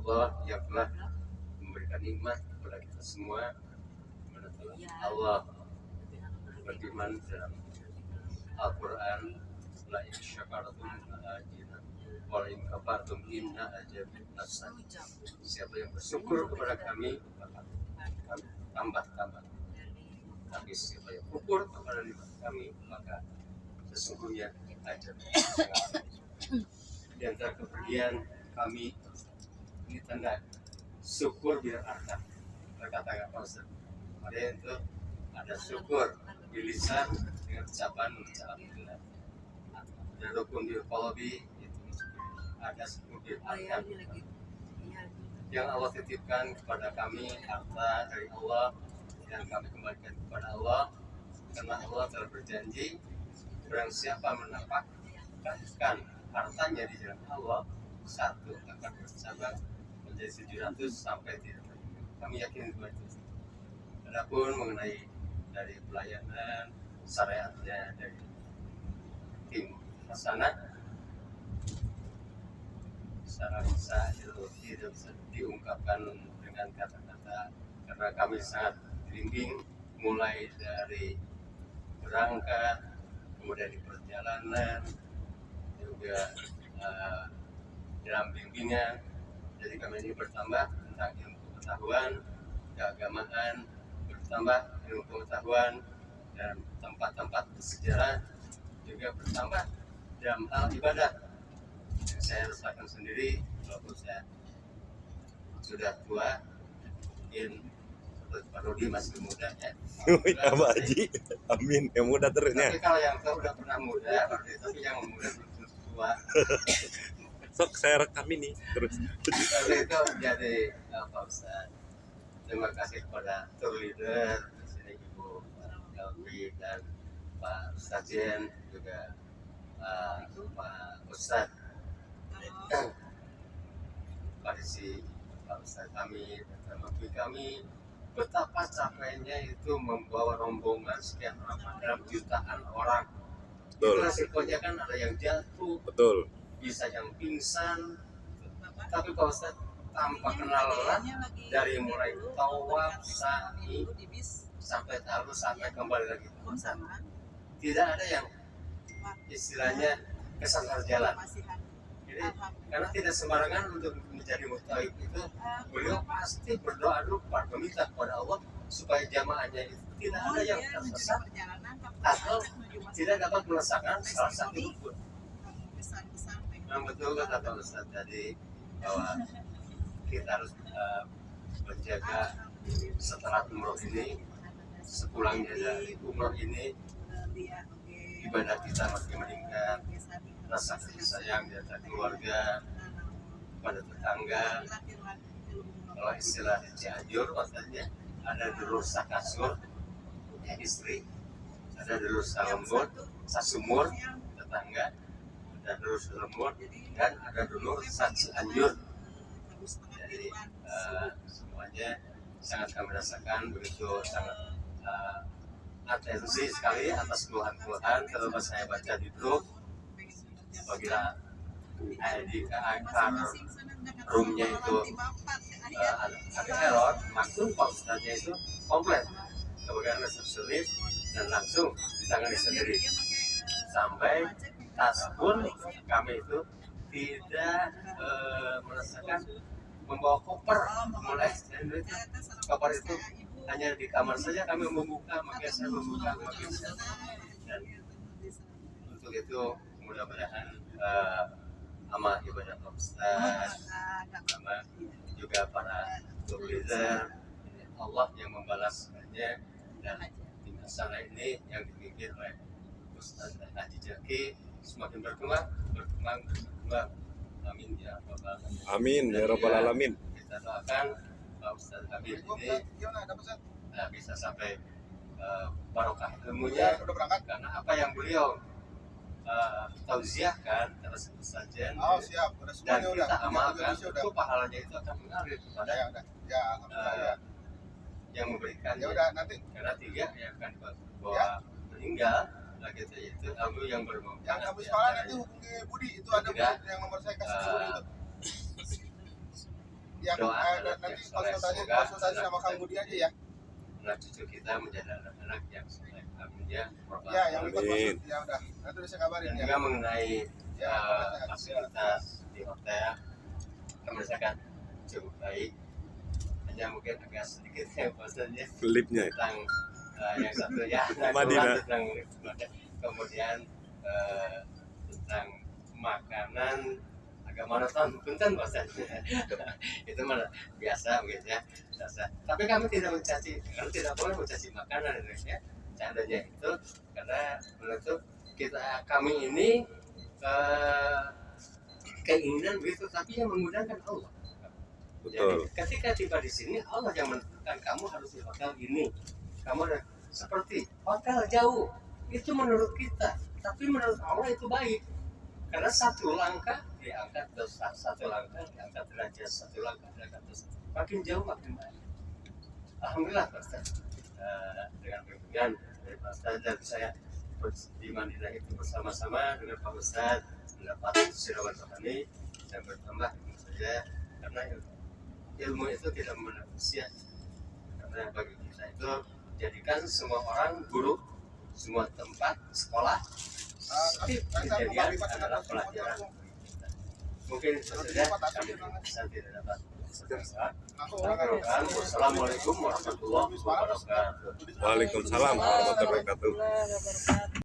Allah yang telah memberikan nikmat kepada kita semua. Allah berfirman dalam Al-Quran, la in syakartum la'azidannakum wa la in kafartum inna azabi lasyadid. Siapa yang bersyukur kepada kami, maka kami tambah-tambah. Tapi siapa yang kufur kepada nikmat kami, maka sesungguhnya azab sangat. Di antara kepergian kami ini tanda syukur biar arta. Berkata nggak Ustaz? Ada itu ada syukur di lisan dengan ucapan alhamdulillah. Ada rukun bil qalbi, itu ada syukur bil arkan. Yang Allah titipkan kepada kami harta dari Allah dan kami kembalikan kepada Allah, karena Allah telah berjanji barang siapa menafkahkan hartanya di jalan Allah, satu akan bersabar menjadi 700 sampai tidak. Kami yakin itu. Adapun mengenai dari pelayanan syariatnya dari tim Hasanah, secara bisa itu tidak bisa diungkapkan dengan kata-kata, karena kami sangat bimbing mulai dari berangkat, kemudian di perjalanan juga dalam bimbingan. Jadi kami ini bertambah tentang ilmu pengetahuan, keagamaan, bertambah ilmu pengetahuan dan tempat-tempat bersejarah, juga bertambah dalam hal ibadah. Yang saya rasakan sendiri, walaupun saya sudah tua, mungkin Pak Rudi masih muda ya. Ya Pak Haji, amin, yang muda terusnya. Tapi kalau yang tua udah pernah muda, tapi yang muda belum tua. Sok saya rekam ini terus. Tapi itu jadi Pak Ustaz. Terima kasih kepada tour leader di sini Ibu Elvi dan Pak Ustazen, juga Pak Ustaz Parisi, Pak Ustaz kami dan teman kami. Betapa capeknya itu membawa rombongan sekian orang dalam jutaan orang. Betul. Itu resikonya kan ada yang jatuh, betul, bisa yang pingsan. Tapi Pak Ustaz tanpa kenalan, dari mulai tawaf, sa'i sampai taruh sampai kembali lagi ke Ustaz, tidak ada yang istilahnya kesasar jalan. Jadi karena tidak sembarangan untuk menjadi mutawif itu, beliau pasti berdoa dulu, meminta kepada Allah supaya jamaahnya itu tidak ada yang tersesat atau tidak dapat merasakan salah satu rukun. Nah, betul kata Pak Ustaz tadi bahwa kita harus menjaga setelah umroh ini, sepulangnya dari umroh ini, ibadah kita makin meningkat, rasa kasih sayang di antara keluarga, pada tetangga. Kalau istilah Cianjur maksudnya ada dulur sakasur, istri, ada dulur salembut, sasumur, tetangga, ada dulur salembut, dan ada dulur Cianjur. Jadi semuanya sangat kami rasakan begitu sangat atensi sekali atas keluhan-keluhan. Kalau saya baca di grup, apabila di akar roomnya itu ada error, langsung Pak Ustadznya itu komplain kepada resepsionis dan langsung ditangani sendiri. Sampai tas pun kami itu tidak merasakan membawa koper, mulai dari koper itu hanya di kamar saja kami membuka, makanya saya membuka, dan untuk itu mudah-mudahan sama ibadah Pak Ustaz, sama juga para tour leader, Allah yang membalaskannya, dan di sana ini yang dipimpin oleh Ustaz Haji Jaki semakin berkembang. Amin ya rabbal alamin. Amin ya rabbal alamin. Kita doakan Pak Ustaz Habib ini bisa sampai barokah ilmunya, karena apa yang beliau tauziahkan terus saja, dan kita amalkan, itu pahalanya itu akan mengalir kepada yang memberikan. Nanti karena tiga yang akan bawa meninggal lagi itu Abu yang bermobil. Yang habis sekolah nanti hubungi Budi, itu ada Budi yang nomor saya kasih ke Budi itu. Ya, doa anak nanti yang soleh. konsultasi sama Kang Budi aja ya. Anak cucu kita menjadi anak-anak yang soleh. Amin ya. Ya, yang ikut Amin. masuk. Ya udah. Nanti bisa kabarin Dan ya. juga mengenai Ya, fasilitas di hotel, misalkan cukup baik. Hanya mungkin agak sedikit yang bosannya Lipnya. tentang yang satu ya Madinah. tentang kemudian tentang makanan agak monoton punten bosannya itu mana biasa begitu ya biasa. Tapi kami tidak mencaci, kami tidak boleh mencaci makanan Indonesia. Seandainya itu karena menurut kita kami ini keinginan begitu, tapi yang mengundangkan Allah. Jadi Betul. ketika tiba di sini Allah yang menentukan kamu harus di hotel ini, kamu ada seperti hotel jauh itu menurut kita, tapi menurut Allah itu baik karena satu langkah diangkat dosa, satu langkah diangkat derajat, satu langkah diangkat dosa, makin jauh makin baik. Alhamdulillah Pak Ustaz, dengan bimbingan dari Pak Ustaz dan saya di Madinah itu bersama-sama dengan Pak Ustaz mendapat siraman rohani dan bertambah ilmu saja karena ilmu itu tidak manusia, karena bagi kita itu jadikan semua orang guru, semua tempat sekolah kejadian adalah pelajaran. Mungkin itu saja kami bisa tidak dapat. Assalamualaikum warahmatullahi wabarakatuh. Waalaikumsalam warahmatullahi wabarakatuh.